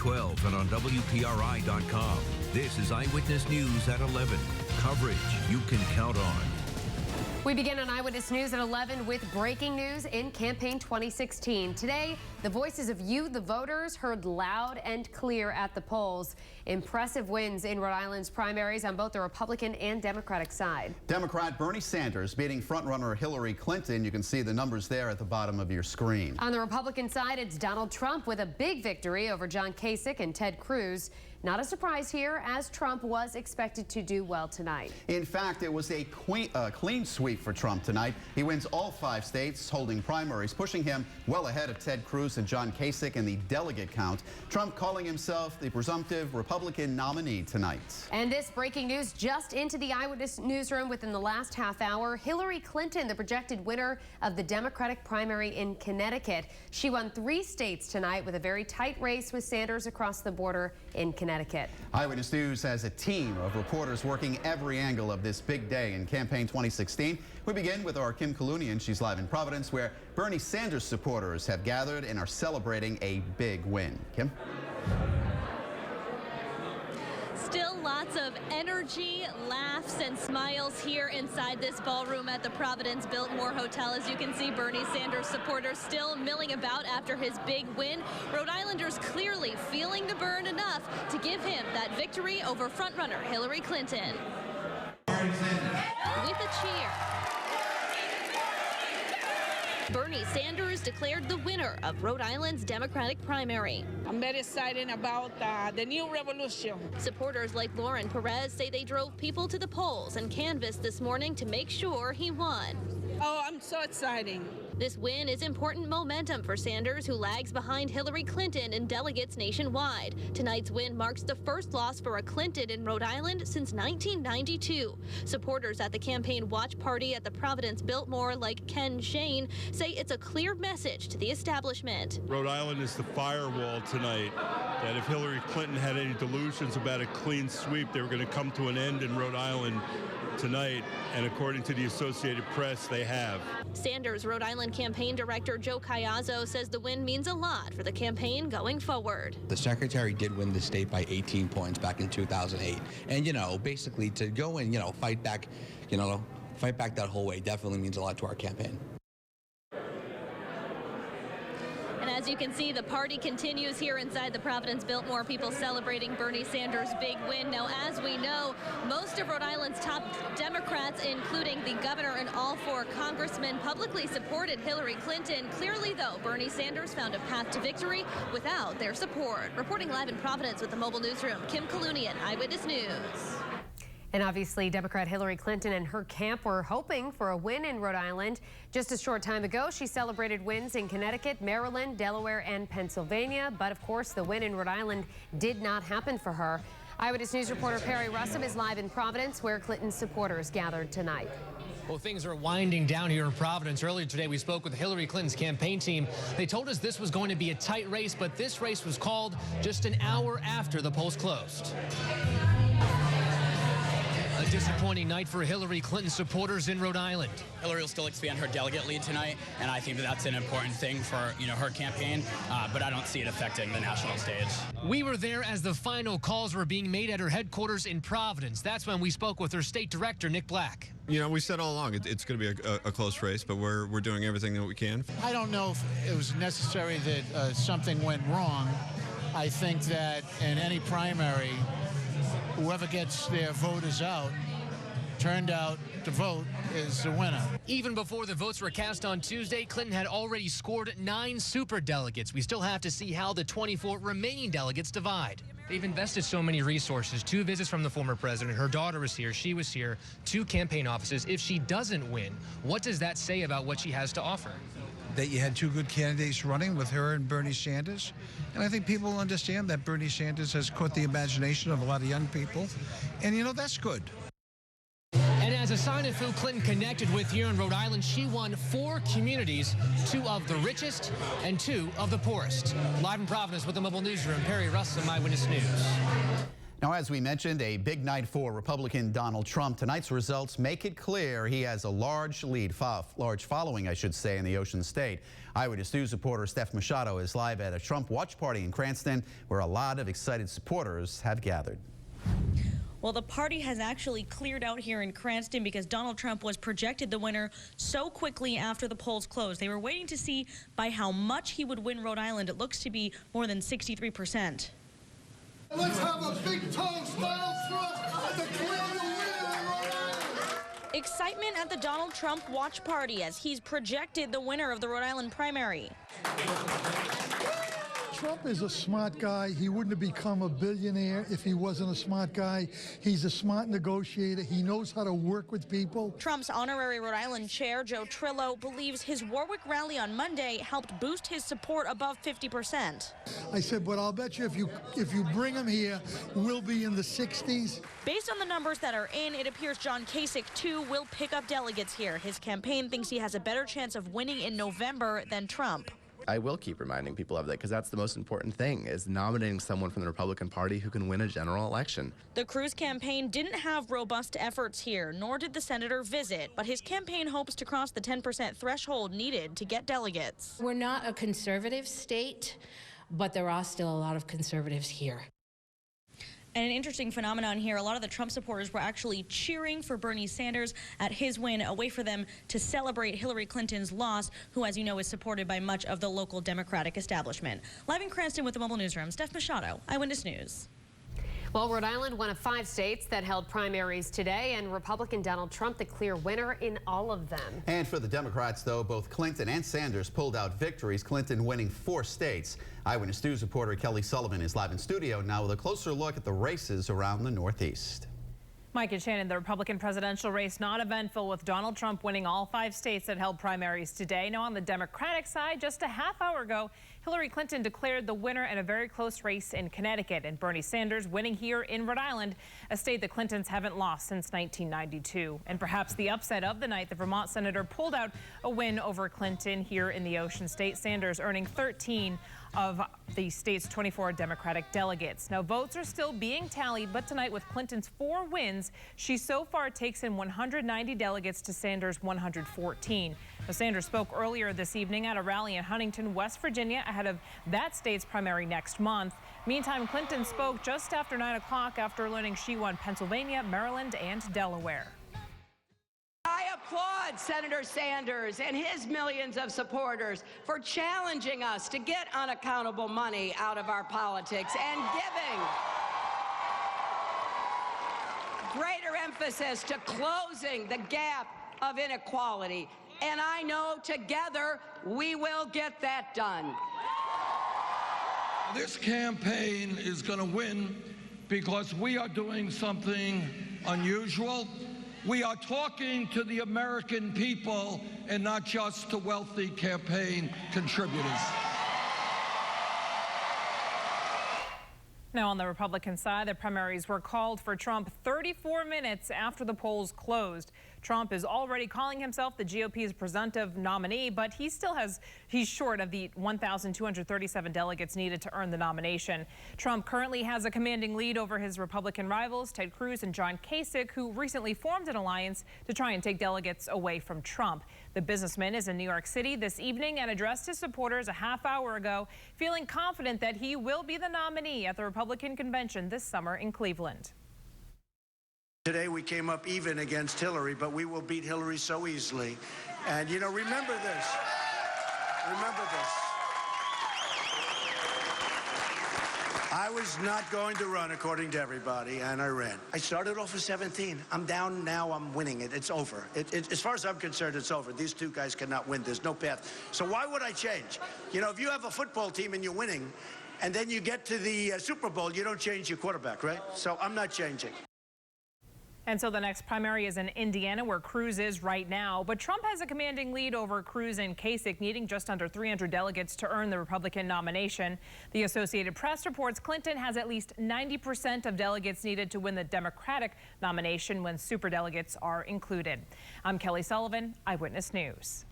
12 and on WPRI.com. This is Eyewitness News at 11. Coverage you can count on. We begin on Eyewitness News at 11 with breaking news in campaign 2016. Today, the voices of you, the voters, heard loud and clear at the polls. Impressive wins in Rhode Island's primaries on both the Republican and Democratic side. Democrat Bernie Sanders beating frontrunner Hillary Clinton. You can see the numbers there at the bottom of your screen. On the Republican side, it's Donald Trump with a big victory over John Kasich and Ted Cruz. Not a surprise here, as Trump was expected to do well tonight. In fact, it was a clean sweep for Trump tonight. He wins all 5 states, holding primaries, pushing him well ahead of Ted Cruz and John Kasich in the delegate count. Trump calling himself the presumptive Republican nominee tonight. And this breaking news just into the Eyewitness newsroom within the last half hour. Hillary Clinton, the projected winner of the Democratic primary in Connecticut. She won 3 states tonight with a very tight race with Sanders across the border in Connecticut. Eyewitness News has a team of reporters working every angle of this big day in campaign 2016. We begin with our Kim Kalunian. She's live in Providence, where Bernie Sanders supporters have gathered and are celebrating a big win. Kim? Still lots of energy, laughs, and smiles here inside this ballroom at the Providence Biltmore Hotel. As you can see, Bernie Sanders supporters still milling about after his big win. Rhode Islanders clearly feeling the burn enough to give him that victory over frontrunner Hillary Clinton. With a cheer, Bernie Sanders declared the winner of Rhode Island's Democratic primary. I'm very excited about the new revolution. Supporters like Lauren Perez say they drove people to the polls and canvassed this morning to make sure he won. Oh, I'm so excited. This win is important momentum for Sanders, who lags behind Hillary Clinton in delegates nationwide. Tonight's win marks the first loss for a Clinton in Rhode Island since 1992. Supporters at the campaign watch party at the Providence Biltmore, like Ken Shane, say it's a clear message to the establishment. Rhode Island is the firewall tonight, that if Hillary Clinton had any delusions about a clean sweep, they were going to come to an end in Rhode Island tonight, and according to the Associated Press, they have. Sanders' Rhode Island campaign director Joe Cayazzo says the win means a lot for the campaign going forward. The secretary did win the state by 18 points back in 2008. And, basically to go and, fight back that whole way definitely means a lot to our campaign. And as you can see, the party continues here inside the Providence Biltmore. People celebrating Bernie Sanders' big win. Now, as we know, most of Rhode Island's top Democrats, including the governor and all 4 congressmen, publicly supported Hillary Clinton. Clearly, though, Bernie Sanders found a path to victory without their support. Reporting live in Providence with the mobile newsroom, Kim Kalunian, Eyewitness News. And obviously, Democrat Hillary Clinton and her camp were hoping for a win in Rhode Island. Just a short time ago, she celebrated wins in Connecticut, Maryland, Delaware, and Pennsylvania. But of course, the win in Rhode Island did not happen for her. Eyewitness News reporter Perry Russum is live in Providence, where Clinton's supporters gathered tonight. Well, things are winding down here in Providence. Earlier today, we spoke with Hillary Clinton's campaign team. They told us this was going to be a tight race, but this race was called just an hour after the polls closed. A disappointing night for Hillary Clinton supporters in Rhode Island. Hillary will still expand her delegate lead tonight, and I think that's an important thing for her campaign, but I don't see it affecting the national stage. We were there as the final calls were being made at her headquarters in Providence. That's when we spoke with her state director, Nick Black. We said all along it's going to be a close race, but we're doing everything that we can. I don't know if it was necessary that something went wrong. I think that in any primary, whoever gets their voters out, turned out to vote, is the winner. Even before the votes were cast on Tuesday, Clinton had already scored 9 superdelegates. We still have to see how the 24 remaining delegates divide. They've invested so many resources. 2 visits from the former president. Her daughter was here. She was here. 2 campaign offices. If she doesn't win, what does that say about what she has to offer? That you had 2 good candidates running with her and Bernie Sanders. And I think people understand that Bernie Sanders has caught the imagination of a lot of young people. And, that's good. And as a sign of who Clinton connected with here in Rhode Island, she won 4 communities, 2 of the richest and 2 of the poorest. Live in Providence with the mobile newsroom, Perry Russum, Eyewitness News. Now, as we mentioned, a big night for Republican Donald Trump. Tonight's results make it clear he has a large following, I should say, in the Ocean State. Eyewitness News reporter Steph Machado is live at a Trump watch party in Cranston, where a lot of excited supporters have gathered. Well, the party has actually cleared out here in Cranston because Donald Trump was projected the winner so quickly after the polls closed. They were waiting to see by how much he would win Rhode Island. It looks to be more than 63%. Let's have a big toast, Donald Trump, and declare the winner in Rhode Island. Excitement at the Donald Trump watch party as he's projected the winner of the Rhode Island primary. Trump is a smart guy. He wouldn't have become a billionaire if he wasn't a smart guy. He's a smart negotiator. He knows how to work with people. Trump's honorary Rhode Island chair, Joe Trillo, believes his Warwick rally on Monday helped boost his support above 50%. I said, but I'll bet you if you bring him here, we'll be in the 60s. Based on the numbers that are in, it appears John Kasich, too, will pick up delegates here. His campaign thinks he has a better chance of winning in November than Trump. I will keep reminding people of that because that's the most important thing, is nominating someone from the Republican Party who can win a general election. The Cruz campaign didn't have robust efforts here, nor did the senator visit, but his campaign hopes to cross the 10% threshold needed to get delegates. We're not a conservative state, but there are still a lot of conservatives here. And an interesting phenomenon here, a lot of the Trump supporters were actually cheering for Bernie Sanders at his win, a way for them to celebrate Hillary Clinton's loss, who, as you know, is supported by much of the local Democratic establishment. Live in Cranston with the Mobile Newsroom, Steph Machado, Eyewitness News. Well, Rhode Island, one of 5 states that held primaries today, and Republican Donald Trump the clear winner in all of them. And for the Democrats, though, both Clinton and Sanders pulled out victories, Clinton winning 4 states. Eyewitness News reporter Kelly Sullivan is live in studio now with a closer look at the races around the Northeast. Mike and Shannon, the Republican presidential race not eventful, with Donald Trump winning all 5 states that held primaries today. Now on the Democratic side, just a half hour ago, Hillary Clinton declared the winner in a very close race in Connecticut, and Bernie Sanders winning here in Rhode Island, a state the Clintons haven't lost since 1992. And perhaps the upset of the night, the Vermont senator pulled out a win over Clinton here in the Ocean State, Sanders earning 13 of the state's 24 Democratic delegates. Now, votes are still being tallied, but tonight with Clinton's 4 wins, she so far takes in 190 delegates to Sanders' 114. Now, Sanders spoke earlier this evening at a rally in Huntington, West Virginia, ahead of that state's primary next month. Meantime, Clinton spoke just after 9 o'clock after learning she won Pennsylvania, Maryland, and Delaware. I applaud Senator Sanders and his millions of supporters for challenging us to get unaccountable money out of our politics and giving greater emphasis to closing the gap of inequality. And I know together we will get that done. This campaign is going to win because we are doing something unusual. We are talking to the American people and not just to wealthy campaign contributors. Now on the Republican side, the primaries were called for Trump 34 minutes after the polls closed. Trump is already calling himself the GOP's presumptive nominee, but he's short of the 1,237 delegates needed to earn the nomination. Trump currently has a commanding lead over his Republican rivals, Ted Cruz and John Kasich, who recently formed an alliance to try and take delegates away from Trump. The businessman is in New York City this evening and addressed his supporters a half hour ago, feeling confident that he will be the nominee at the Republican convention this summer in Cleveland. Today we came up even against Hillary, but we will beat Hillary so easily. And, you know, remember this. Remember this. I was not going to run according to everybody, and I ran. I started off with 17. I'm down now. I'm winning it. It's over. As far as I'm concerned, it's over. These 2 guys cannot win. There's no path. So why would I change? You know, if you have a football team and you're winning, and then you get to the Super Bowl, you don't change your quarterback, right? So I'm not changing. And so the next primary is in Indiana, where Cruz is right now. But Trump has a commanding lead over Cruz and Kasich, needing just under 300 delegates to earn the Republican nomination. The Associated Press reports Clinton has at least 90% of delegates needed to win the Democratic nomination when superdelegates are included. I'm Kelly Sullivan, Eyewitness News.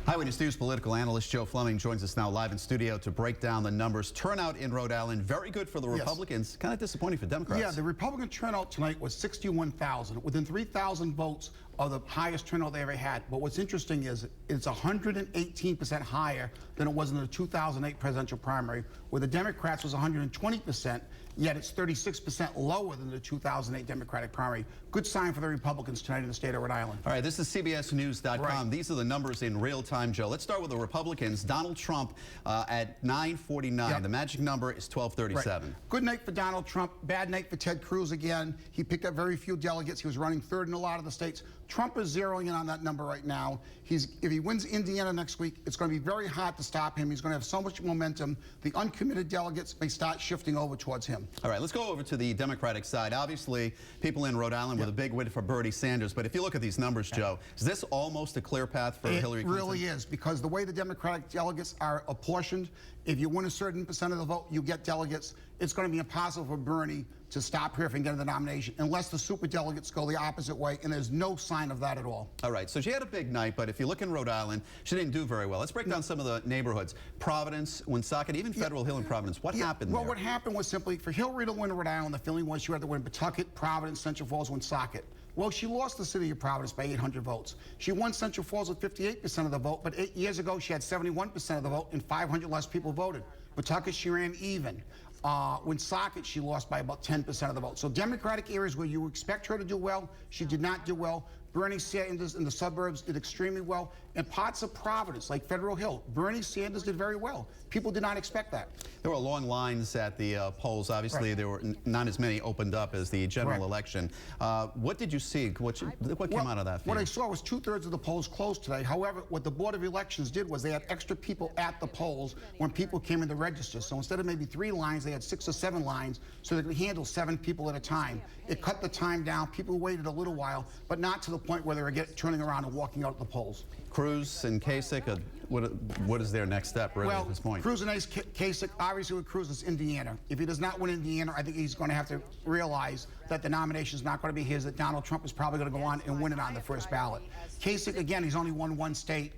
Eyewitness News political analyst Joe Fleming joins us now live in studio to break down the numbers. Turnout in Rhode Island, very good for the Republicans, kind of disappointing for Democrats. Yeah, the Republican turnout tonight was 61,000, within 3,000 votes of the highest turnout they ever had. But what's interesting is it's 118% higher than it was in the 2008 presidential primary, where the Democrats was 120%, yet it's 36% lower than the 2008 Democratic primary. Good sign for the Republicans tonight in the state of Rhode Island. All right, this is CBSNews.com. Right. These are the numbers in real time, Joe. Let's start with the Republicans. Donald Trump at 949. Yep. The magic number is 1237. Right. Good night for Donald Trump. Bad night for Ted Cruz again. He picked up very few delegates. He was running third in a lot of the states. Trump is zeroing in on that number right now. If he wins Indiana next week, it's going to be very hard to stop him. He's going to have so much momentum. The uncommitted delegates may start shifting over towards him. All right, let's go over to the Democratic side. Obviously, people in Rhode Island with a big win for Bernie Sanders. But if you look at these numbers, Joe, is this almost a clear path for Hillary Clinton? It really is, because the way the Democratic delegates are apportioned, if you win a certain percent of the vote, you get delegates. It's going to be impossible for Bernie to stop her from getting the nomination unless the superdelegates go the opposite way, and there's no sign of that at all. All right, so she had a big night, but if you look in Rhode Island, she didn't do very well. Let's break down some of the neighborhoods. Providence, Woonsocket, even Federal Hill and Providence. What happened there? Well, what happened was simply, for Hillary to win Rhode Island, the feeling was she had to win Pawtucket, Providence, Central Falls, Woonsocket. Well, she lost the city of Providence by 800 votes. She won Central Falls with 58% of the vote, but 8 years ago she had 71% of the vote and 500 less people voted. Pawtucket, she ran even. Woonsocket, she lost by about 10% of the vote. So Democratic areas where you expect her to do well, she did not do well. Bernie Sanders in the suburbs did extremely well. And parts of Providence, like Federal Hill, Bernie Sanders did very well. People did not expect that. There were long lines at the polls. Obviously, there were not as many opened up as the general election. What did you see? What came out of that? What I saw was 2/3 of the polls closed today. However, what the Board of Elections did was they had extra people at the polls when people came in to register. So instead of maybe 3 lines, they had 6 or 7 lines so they could handle 7 people at a time. It cut the time down. People waited a little while, but not to the point where they were turning around and walking out the polls. Cruz and Kasich, what is their next step really at this point? Cruz and Kasich, obviously with Cruz, it's Indiana. If he does not win Indiana, I think he's going to have to realize that the nomination is not going to be his, that Donald Trump is probably going to go on and win it on the first ballot. Kasich, again, he's only won 1 state.